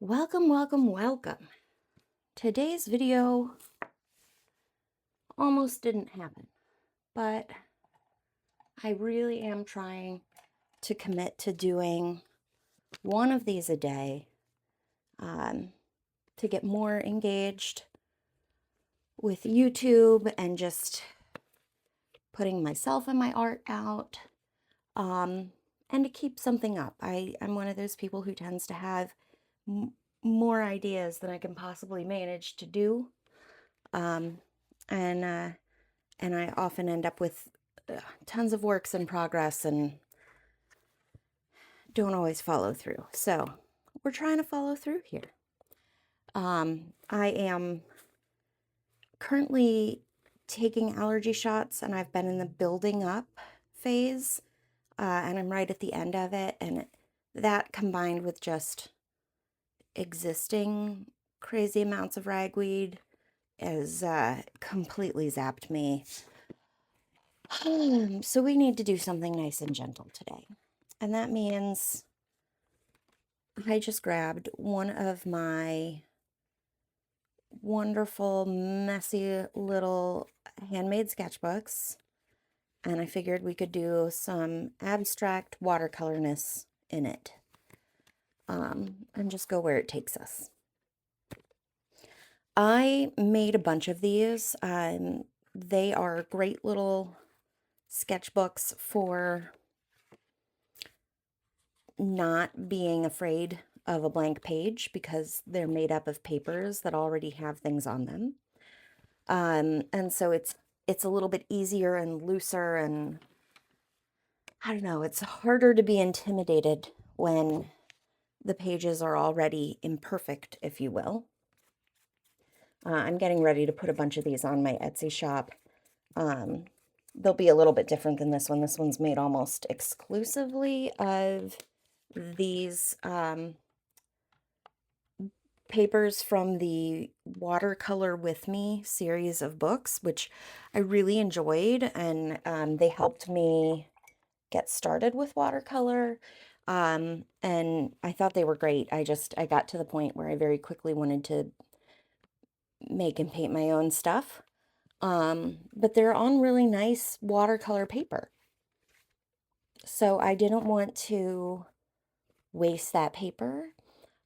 Welcome, welcome, welcome. Today's video almost didn't happen, but I really am trying to commit to doing one of these a day to get more engaged with YouTube and just putting myself and my art out and to keep something up. I'm one of those people who tends to have more ideas than I can possibly manage to do. Um, and I often end up with tons of works in progress and don't always follow through. So we're trying to follow through here. I am currently taking allergy shots, and I've been in the building up phase, and I'm right at the end of it. And that combined with just existing crazy amounts of ragweed has completely zapped me. So we need to do something nice and gentle today. And that means I just grabbed one of my wonderful, messy little handmade sketchbooks, and I figured we could do some abstract watercolorness in it, and just go where it takes us. I made a bunch of these. They are great little sketchbooks for not being afraid of a blank page because they're made up of papers that already have things on them. And so it's a little bit easier and looser, and I don't know, it's harder to be intimidated when the pages are already imperfect, if you will. I'm getting ready to put a bunch of these on my Etsy shop. They'll be a little bit different than this one. This one's made almost exclusively of these papers from the Watercolor With Me series of books, which I really enjoyed, and they helped me get started with watercolor, and I thought they were great. I got to the point where I very quickly wanted to make and paint my own stuff, but they're on really nice watercolor paper, so I didn't want to waste that paper.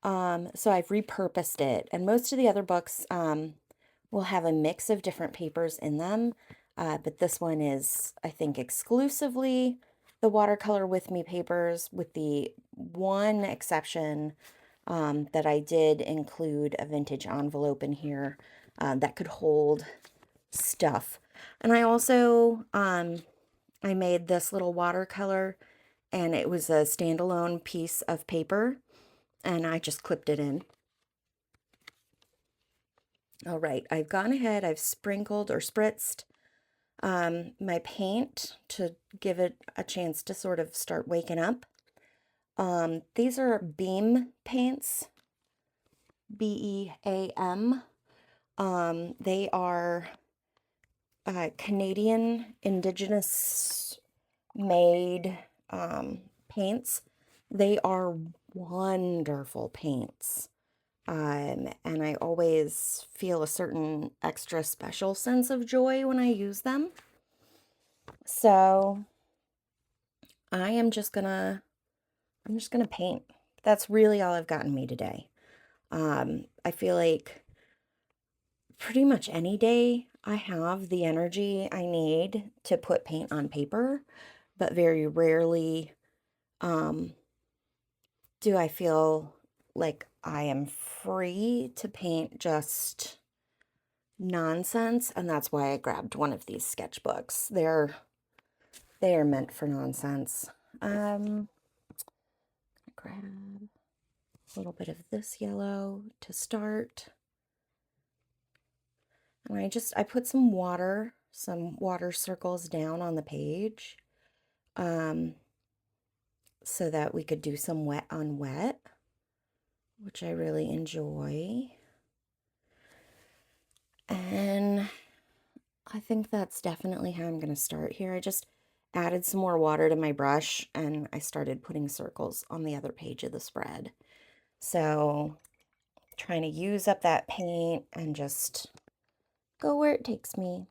So I've repurposed it, and most of the other books will have a mix of different papers in them, but this one is, I think, exclusively the Watercolor With Me papers, with the one exception that I did include a vintage envelope in here that could hold stuff. And I also, I made this little watercolor, and it was a standalone piece of paper, and I just clipped it in. All right, I've gone ahead, I've sprinkled or spritzed my paint to give it a chance to sort of start waking up. These are Beam paints, B-E-A-M. They are Canadian Indigenous made paints. They are wonderful paints. And I always feel a certain extra special sense of joy when I use them. So I'm just gonna paint. That's really all I've gotten me today. I feel like pretty much any day I have the energy I need to put paint on paper, but very rarely do I feel like I am free to paint just nonsense, and that's why I grabbed one of these sketchbooks. They are meant for nonsense. Grab a little bit of this yellow to start. And I put some water circles down on the page, so that we could do some wet on wet, which I really enjoy. And I think that's definitely how I'm going to start here. I just added some more water to my brush, and I started putting circles on the other page of the spread. So trying to use up that paint and just go where it takes me.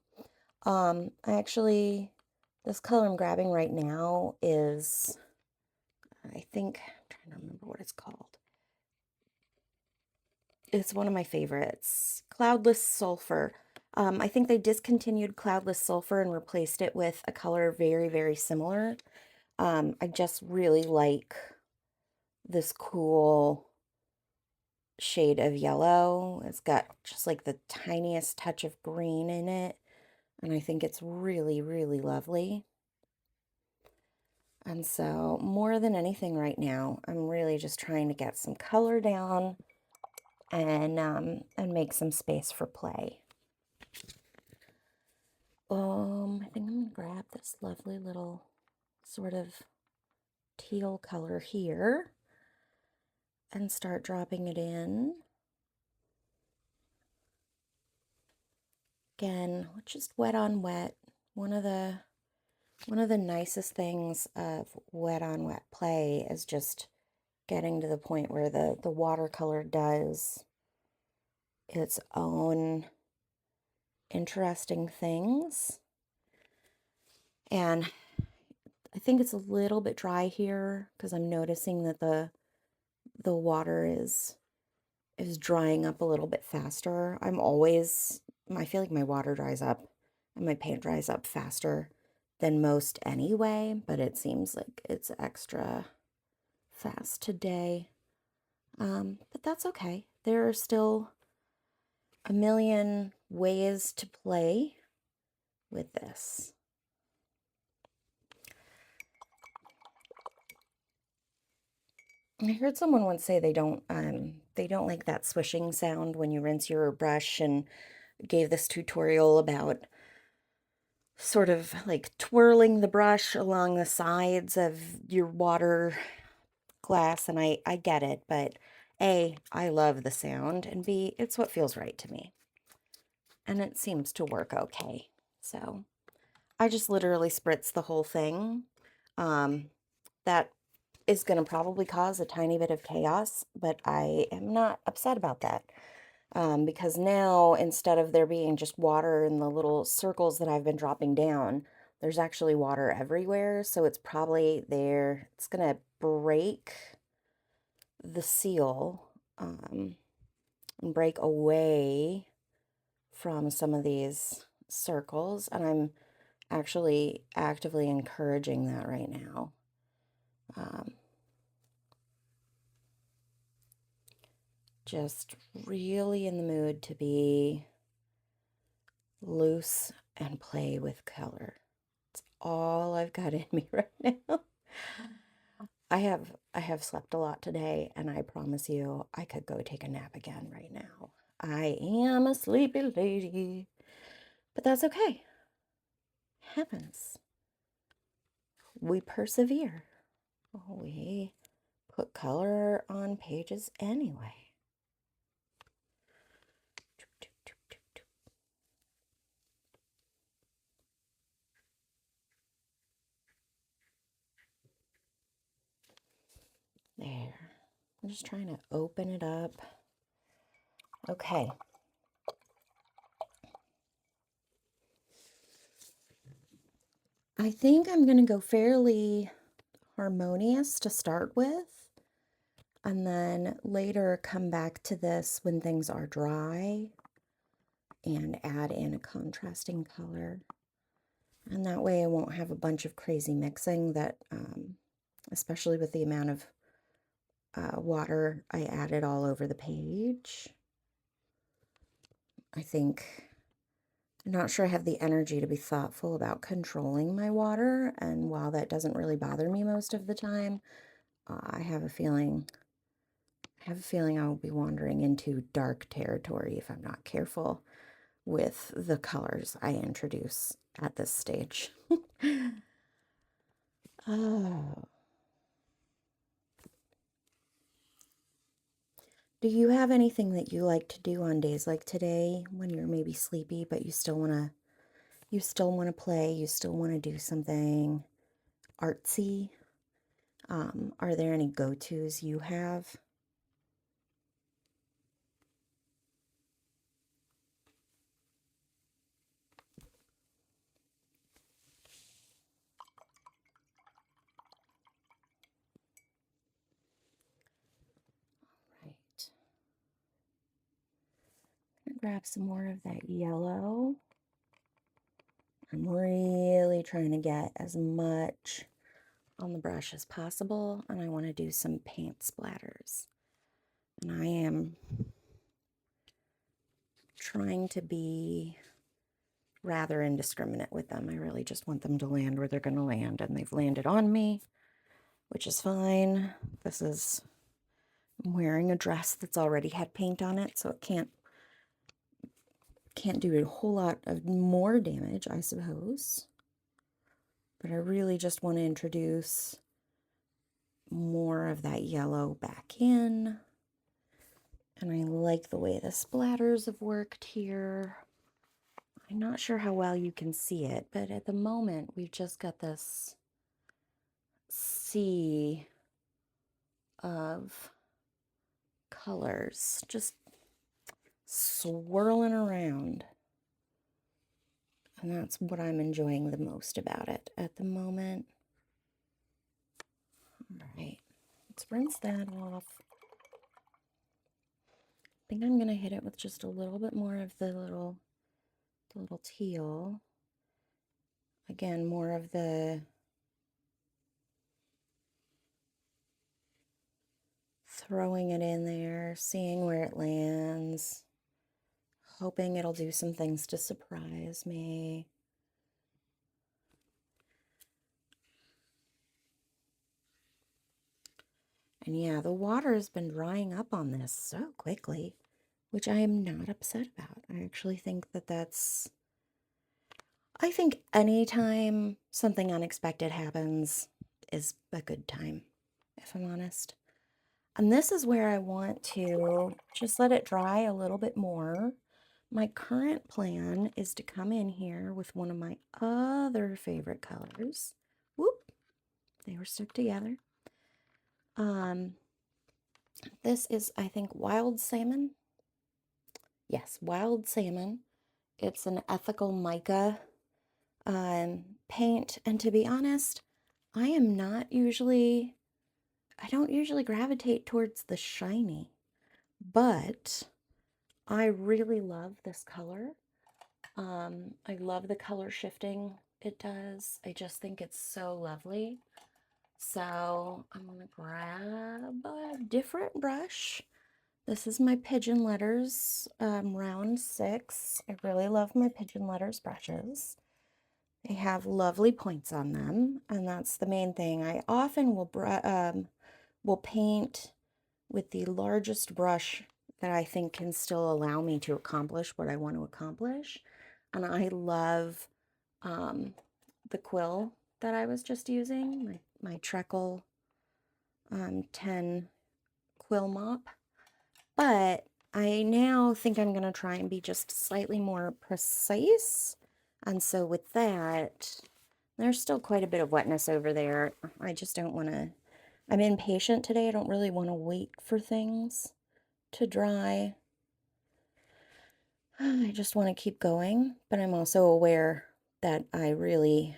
This color I'm grabbing right now is, I think, I'm trying to remember what it's called. It's one of my favorites, Cloudless Sulfur. I think they discontinued Cloudless Sulfur and replaced it with a color very, very similar. I just really like this cool shade of yellow. It's got just like the tiniest touch of green in it, and I think it's really, really lovely. And so more than anything right now, I'm really just trying to get some color down and make some space for play. I think I'm gonna grab this lovely little sort of teal color here and start dropping it in. Again, just wet on wet. One of the nicest things of wet on wet play is just getting to the point where the watercolor does its own interesting things. And I think it's a little bit dry here because I'm noticing that the water is drying up a little bit faster. I feel like my water dries up and my paint dries up faster than most anyway, but it seems like it's extra fast today. But that's okay. There are still a million ways to play with this. I heard someone once say they don't like that swishing sound when you rinse your brush, and gave this tutorial about sort of like twirling the brush along the sides of your water glass, and I get it, but A, I love the sound, and B, it's what feels right to me. And it seems to work okay. So I just literally spritz the whole thing. That is going to probably cause a tiny bit of chaos, but I am not upset about that. Because now, instead of there being just water in the little circles that I've been dropping down, there's actually water everywhere. So it's probably there. It's going to break the seal and break away from some of these circles. And I'm actually actively encouraging that right now. Just really in the mood to be loose and play with color. It's all I've got in me right now. I have slept a lot today, and I promise you I could go take a nap again right now. I am a sleepy lady, but that's okay. Happens. We persevere. We put color on pages anyway. There. I'm just trying to open it up. Okay. I think I'm going to go fairly harmonious to start with, and then later come back to this when things are dry and add in a contrasting color. And that way I won't have a bunch of crazy mixing that, especially with the amount of water I added all over the page. I'm not sure I have the energy to be thoughtful about controlling my water, and while that doesn't really bother me most of the time, I have a feeling I will be wandering into dark territory if I'm not careful with the colors I introduce at this stage. Oh. Do you have anything that you like to do on days like today when you're maybe sleepy, but you still want to play, you still want to do something artsy? Are there any go-tos you have? grab some more of that yellow. I'm really trying to get as much on the brush as possible, and I want to do some paint splatters. And I am trying to be rather indiscriminate with them. I really just want them to land where they're going to land, and they've landed on me, which is fine. I'm wearing a dress that's already had paint on it, so it can't do a whole lot of more damage, I suppose. But I really just want to introduce more of that yellow back in. And I like the way the splatters have worked here. I'm not sure how well you can see it, but at the moment we've just got this sea of colors just swirling around. And that's what I'm enjoying the most about it at the moment. All right, let's rinse that off. I think I'm going to hit it with just a little bit more of the little teal. Again, more of the throwing it in there, seeing where it lands, hoping it'll do some things to surprise me. And yeah, the water has been drying up on this so quickly, which I am not upset about. I actually think I think anytime something unexpected happens is a good time, if I'm honest. And this is where I want to just let it dry a little bit more. My current plan is to come in here with one of my other favorite colors. Whoop, they were stuck together. This is, I think, wild salmon. Yes, wild salmon. It's an ethical mica paint, and to be honest, I don't usually gravitate towards the shiny, but I really love this color. I love the color shifting it does. I just think it's so lovely. So I'm gonna grab a different brush. This is my Pigeon Letters round 6. I really love my Pigeon Letters brushes. They have lovely points on them, and that's the main thing. I often will paint with the largest brush that I think can still allow me to accomplish what I want to accomplish. And I love the quill that I was just using, my Treacle 10 quill mop. But I now think I'm going to try and be just slightly more precise. And so with that, there's still quite a bit of wetness over there. I just don't want to, I'm impatient today. I don't really want to wait for things to dry. I just want to keep going, but I'm also aware that I really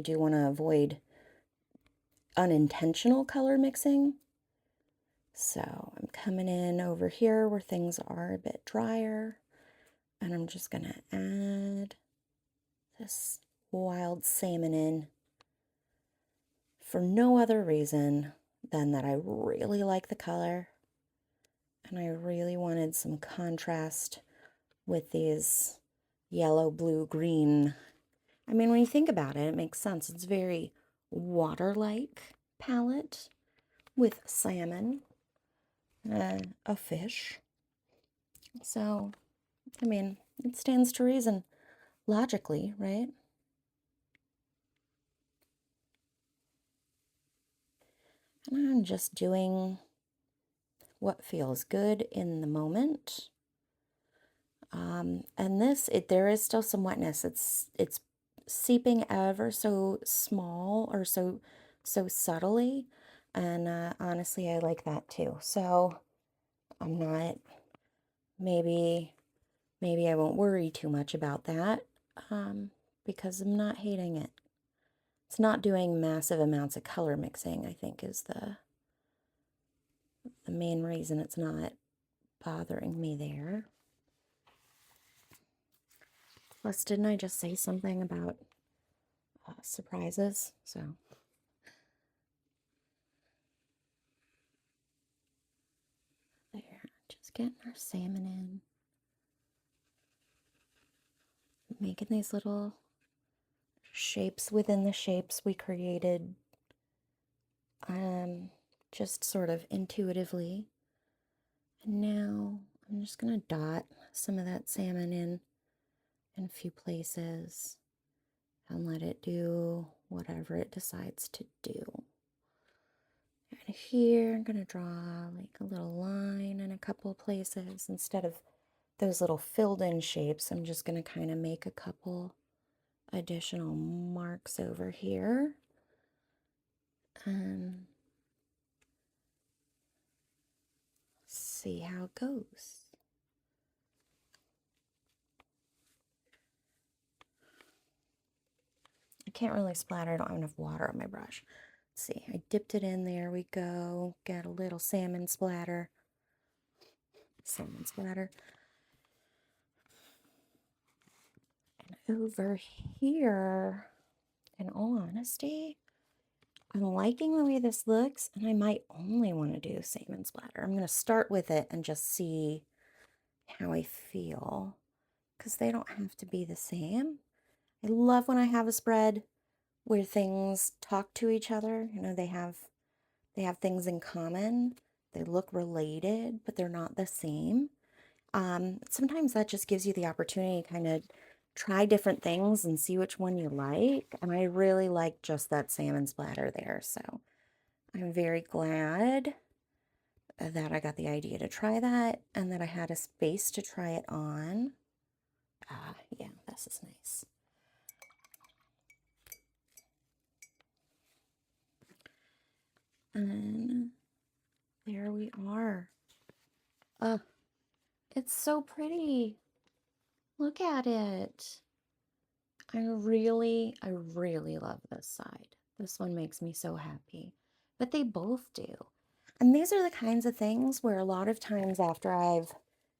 do want to avoid unintentional color mixing. So I'm coming in over here where things are a bit drier, and I'm just going to add this wild salmon in for no other reason than that I really like the color, and I really wanted some contrast with these yellow, blue, green. I mean, when you think about it, it makes sense. It's very water-like palette with salmon, a fish. So, I mean, it stands to reason logically, right? And I'm just doing what feels good in the moment. And there is still some wetness. It's seeping ever so small or so subtly, and honestly, I like that too. So I'm not, maybe I won't worry too much about that, because I'm not hating it. It's not doing massive amounts of color mixing, I think, is the main reason it's not bothering me there. Plus, didn't I just say something about surprises? So there, just getting our salmon in. Making these little shapes within the shapes we created, just sort of intuitively. And now I'm just gonna dot some of that salmon in a few places and let it do whatever it decides to do. And here I'm gonna draw like a little line in a couple places. Instead of those little filled in shapes, I'm just gonna kind of make a couple additional marks over here. And see how it goes. I can't really splatter. I don't have enough water on my brush. Let's see. I dipped it in. There we go. Got a little salmon splatter. Salmon splatter. And over here, in all honesty, I'm liking the way this looks, and I might only want to do salmon splatter. I'm going to start with it and just see how I feel, because they don't have to be the same. I love when I have a spread where things talk to each other. You know, they have things in common. They look related, but they're not the same. Sometimes that just gives you the opportunity to kind of try different things and see which one you like. And I really like just that salmon splatter there. So I'm very glad that I got the idea to try that and that I had a space to try it on. Yeah, this is nice. And there we are. Oh, it's so pretty. Look at it. I really love this side. This one makes me so happy. But they both do. And these are the kinds of things where a lot of times after I've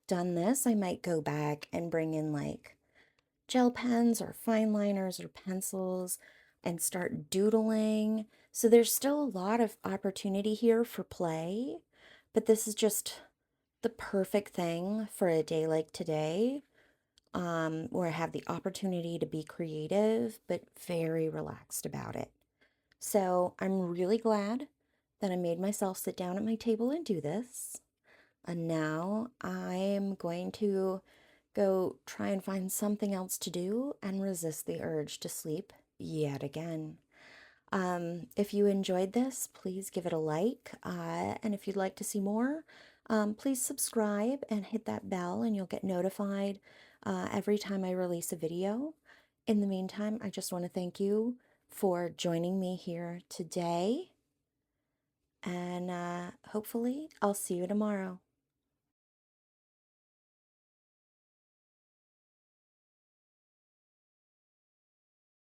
done this, I might go back and bring in like gel pens or fine liners or pencils and start doodling. So there's still a lot of opportunity here for play, but this is just the perfect thing for a day like today, where I have the opportunity to be creative, but very relaxed about it. So I'm really glad that I made myself sit down at my table and do this. And now I'm going to go try and find something else to do and resist the urge to sleep yet again. If you enjoyed this, please give it a like. And if you'd like to see more, please subscribe and hit that bell and you'll get notified every time I release a video. In the meantime, I just want to thank you for joining me here today. And hopefully I'll see you tomorrow.